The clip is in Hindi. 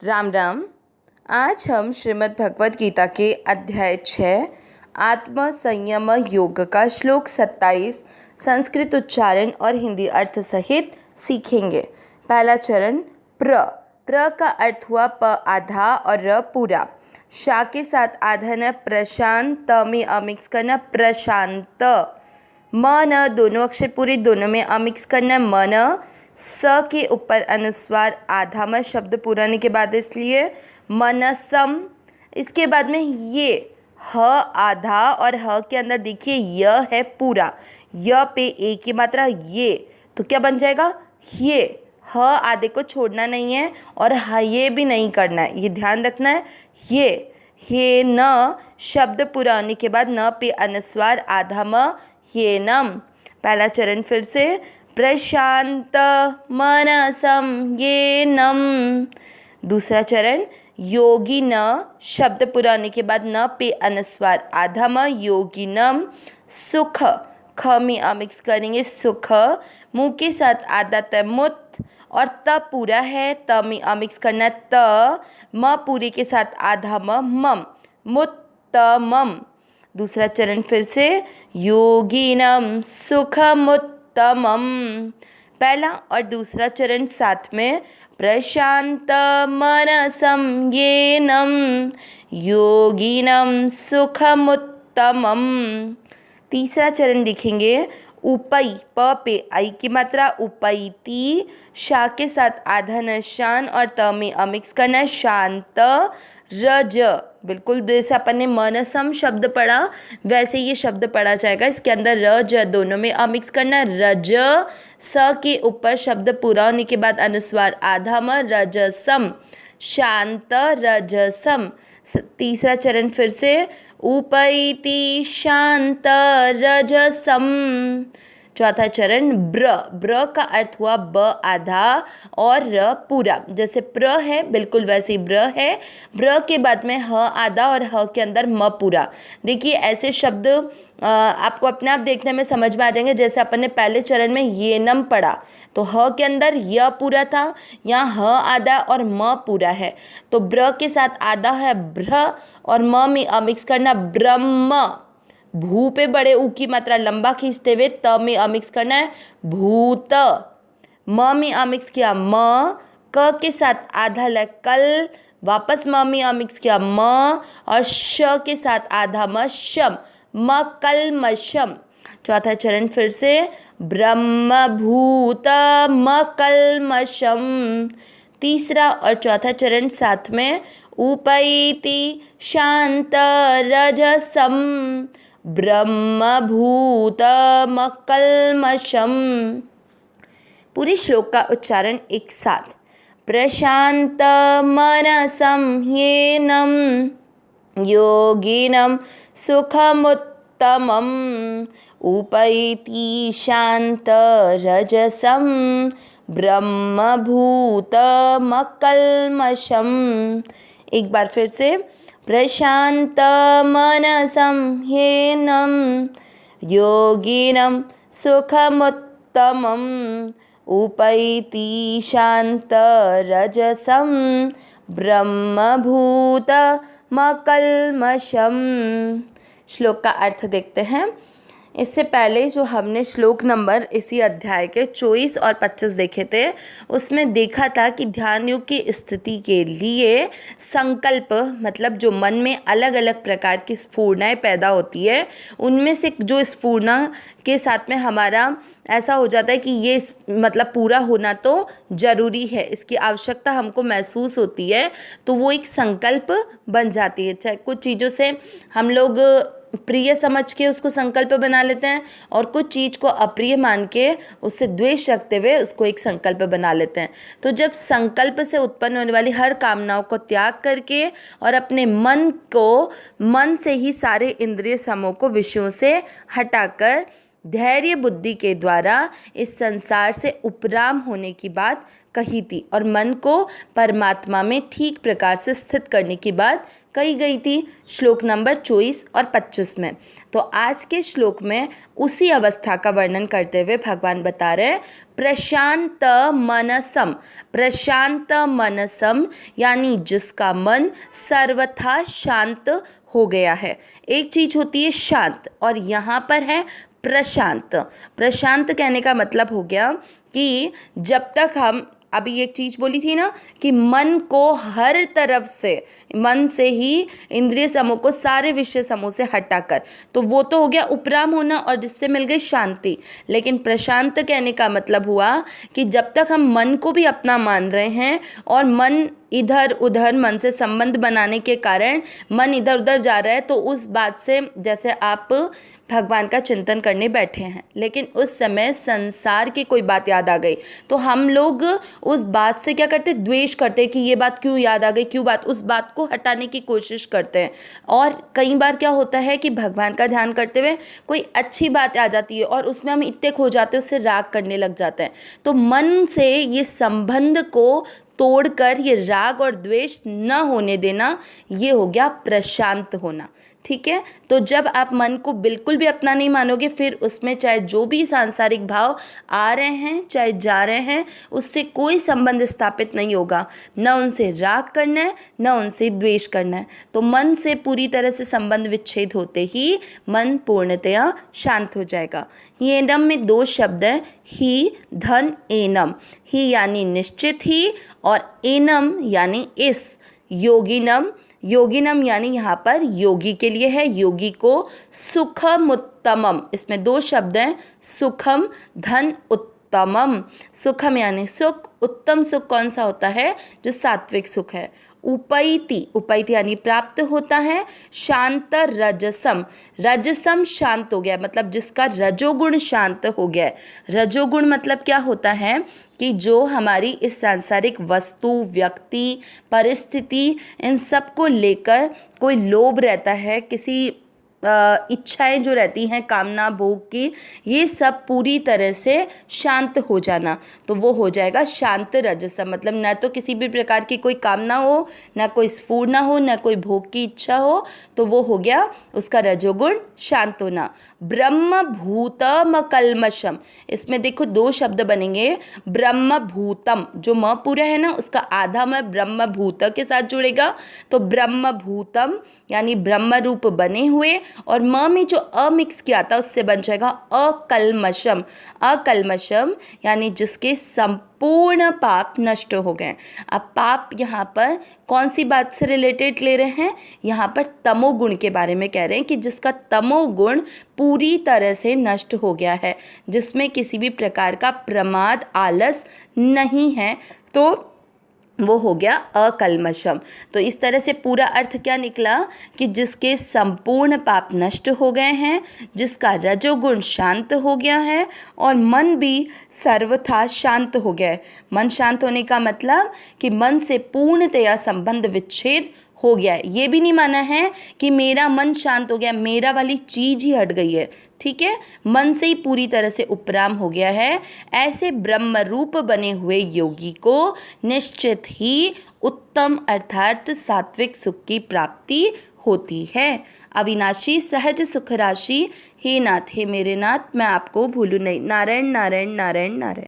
राम राम। आज हम श्रीमद् भगवद गीता के अध्याय 6 आत्म संयम योग का श्लोक 27 संस्कृत उच्चारण और हिंदी अर्थ सहित सीखेंगे। पहला चरण प्र का अर्थ हुआ प आधा और र पूरा। शा के साथ आधा न प्रशांत, में अमिक्स करना प्रशांत। म न दोनों अक्षर पूरे, दोनों में अमिक्स करना मन। स के ऊपर अनुस्वार आधा म शब्द पुराने के बाद इसलिए मनसम। इसके बाद में ये ह आधा और ह के अंदर देखिए य है पूरा, य पे ए की मात्रा ये, तो क्या बन जाएगा ये। ह आधे को छोड़ना नहीं है और ह ये भी नहीं करना है, ये ध्यान रखना है। ये न शब्द पुराने के बाद न पे अनुस्वार आधा म ये नम। पहला चरण फिर से प्रशांत मनसं ये नम। दूसरा चरण योगी न शब्द पुराने के बाद न पे अनुस्वार आधा म योगिनम। सुख ख में अमिक्स करेंगे सुख, मुंह के साथ आधा त मुत और त पूरा है, त में अमिक्स करना त, म पूरे के साथ आधा म मम मुत्तमम। दूसरा चरण फिर से योगिनम सुखमुत्तमम। पहला और दूसरा चरण साथ में प्रशांत मनसं येनम योगिनम सुखमुत्तमम। तीसरा चरण देखेंगे उपई, प पे आई की मात्रा उपैती, शा के साथ आधा न शान और त में अमिक्स करना शांत। रज बिल्कुल जैसे अपन ने मनसम शब्द पढ़ा वैसे ये शब्द पढ़ा जाएगा, इसके अंदर रज दोनों में अमिक्स करना रज। स के ऊपर शब्द पूरा होने के बाद अनुस्वार आधा म रजसम शांत रजसम। तीसरा चरण फिर से उपैति शांत रजसम। चौथा चरण ब्र का अर्थ हुआ ब आधा और र पूरा। जैसे प्र है बिल्कुल वैसे ही ब्र है, ब्र के बाद में ह आधा और ह के अंदर म पूरा। देखिए ऐसे शब्द आपको अपने आप देखने में समझ में आ जाएंगे। जैसे अपन ने पहले चरण में ये नम पढ़ा तो ह के अंदर य पूरा था, यहाँ ह आधा और म पूरा है, तो ब्र के साथ आधा है ब्र और म में अमिक्स करना ब्रह्म। भू पे बड़े ऊ की मात्रा लंबा खींचते हुए त में अमिक्स करना है भूत। म में अमिक्स किया म, क के साथ आधा ल कल, वापस म में अमिक्स किया म और श के साथ आधा म शम म कल मशम। चौथा चरण फिर से ब्रह्म भूत म कल्मषम। तीसरा और चौथा चरण साथ में उपैति शांत रजसम ब्रह्म भूत म कल्मषम। पूरे श्लोक का उच्चारण एक साथ। प्रशांत मनसं येनम योगिनम सुखमुत्तमम उपैति शांत रजसम ब्रह्म भूत म कल्मषम। एक बार फिर से प्रशांत मनसं येनम योगिनम सुखमुत्तमम उपैति शांत रजसम ब्रह्म भूत म कल्मषम। श्लोक का अर्थ देखते हैं। इससे पहले जो हमने श्लोक नंबर इसी अध्याय के 24 और 25 देखे थे, उसमें देखा था कि ध्यान योग की स्थिति के लिए संकल्प मतलब जो मन में अलग अलग प्रकार की स्फूर्णाएँ पैदा होती है, उनमें से जो स्फूर्णा के साथ में हमारा ऐसा हो जाता है कि ये मतलब पूरा होना तो ज़रूरी है, इसकी आवश्यकता हमको महसूस होती है, तो वो एक संकल्प बन जाती है। चाहे कुछ चीज़ों से हम लोग प्रिय समझ के उसको संकल्प बना लेते हैं और कुछ चीज़ को अप्रिय मान के उससे द्वेष रखते हुए उसको एक संकल्प बना लेते हैं। तो जब संकल्प से उत्पन्न होने वाली हर कामनाओं को त्याग करके और अपने मन से ही सारे इंद्रिय समूह को विषयों से हटाकर धैर्य बुद्धि के द्वारा इस संसार से उपराम होने की बात कही थी और मन को परमात्मा में ठीक प्रकार से स्थित करने की बात कही गई थी? श्लोक नंबर 24 और 25 में। तो आज के श्लोक में उसी अवस्था का वर्णन करते हुए भगवान बता रहे हैं प्रशांत मनसम। प्रशांत मनसम यानी जिसका मन सर्वथा शांत हो गया है। एक चीज होती है शांत और यहाँ पर है प्रशांत। प्रशांत कहने का मतलब हो गया कि जब तक हम अभी एक चीज़ बोली थी ना कि मन को हर तरफ से, मन से ही इंद्रिय समूह को सारे विषय समूह से हटाकर, तो वो तो हो गया उपराम होना और जिससे मिल गई शांति। लेकिन प्रशांत कहने का मतलब हुआ कि जब तक हम मन को भी अपना मान रहे हैं और मन इधर उधर, मन से संबंध बनाने के कारण मन इधर उधर जा रहा है, तो उस बात से, जैसे आप भगवान का चिंतन करने बैठे हैं लेकिन उस समय संसार की कोई बात याद आ गई, तो हम लोग उस बात से क्या करते, द्वेष करते कि ये बात क्यों याद आ गई, क्यों बात, उस बात को हटाने की कोशिश करते हैं। और कई बार क्या होता है कि भगवान का ध्यान करते हुए कोई अच्छी बात आ जाती है और उसमें हम इतने खो जाते हैं, उससे राग करने लग जाते हैं। तो मन से ये संबंध को तोड़कर ये राग और द्वेष न होने देना, ये हो गया प्रशांत होना। ठीक है, तो जब आप मन को बिल्कुल भी अपना नहीं मानोगे, फिर उसमें चाहे जो भी सांसारिक भाव आ रहे हैं चाहे जा रहे हैं, उससे कोई संबंध स्थापित नहीं होगा। न उनसे राग करना है न उनसे द्वेष करना है। तो मन से पूरी तरह से संबंध विच्छेद होते ही मन पूर्णतया शांत हो जाएगा। एनम में दो शब्द हैं, ही धन एनम। ही यानी निश्चित ही और एनम यानी इस। योगिनम, योगिनम यानी यहाँ पर योगी के लिए है, योगी को। सुखम उत्तमम, इसमें दो शब्द हैं, सुखम धन उत्तमम। सुखम यानी सुख, उत्तम सुख कौन सा होता है? जो सात्विक सुख है। उपैति, उपैति यानी प्राप्त होता है। शांत रजसम, रजसम शांत हो गया, मतलब जिसका रजोगुण शांत हो गया है। रजोगुण मतलब क्या होता है कि जो हमारी इस सांसारिक वस्तु, व्यक्ति, परिस्थिति, इन सब को लेकर कोई लोभ रहता है, किसी इच्छाएं जो रहती हैं कामना भोग की, ये सब पूरी तरह से शांत हो जाना, तो वो हो जाएगा शांत रजसम। मतलब न तो किसी भी प्रकार की कोई कामना हो, न कोई स्फूर्णा हो, न कोई भोग की इच्छा हो, तो वो हो गया उसका रजोगुण शांत होना। ब्रह्म भूतम कल्मशम, इसमें देखो दो शब्द बनेंगे। ब्रह्म भूतम, जो म पूरा है ना उसका आधा म ब्रह्म भूत के साथ जुड़ेगा, तो ब्रह्म भूतम यानी ब्रह्म रूप बने हुए, और म में जो अ मिक्स किया था उससे बन जाएगा अकल्मशम। अकल्मशम यानी जिसके संपूर्ण पाप नष्ट हो गए। अब पाप यहाँ पर कौन सी बात से रिलेटेड ले रहे हैं? यहाँ पर तमोगुण के बारे में कह रहे हैं कि जिसका तमोगुण पूरी तरह से नष्ट हो गया है, जिसमें किसी भी प्रकार का प्रमाद, आलस नहीं है, तो वो हो गया अकल्मशम। तो इस तरह से पूरा अर्थ क्या निकला कि जिसके संपूर्ण पाप नष्ट हो गए हैं, जिसका रजोगुण शांत हो गया है और मन भी सर्वथा शांत हो गया है। मन शांत होने का मतलब कि मन से पूर्णतया संबंध विच्छेद हो गया है। ये भी नहीं माना है कि मेरा मन शांत हो गया, मेरा वाली चीज़ ही हट गई है। ठीक है, मन से ही पूरी तरह से उपराम हो गया है। ऐसे ब्रह्म रूप बने हुए योगी को निश्चित ही उत्तम अर्थात सात्विक सुख की प्राप्ति होती है। अविनाशी सहज सुख राशि, हे नाथ, हे मेरे नाथ, मैं आपको भूलूं नहीं। नारायण नारायण नारायण नारायण।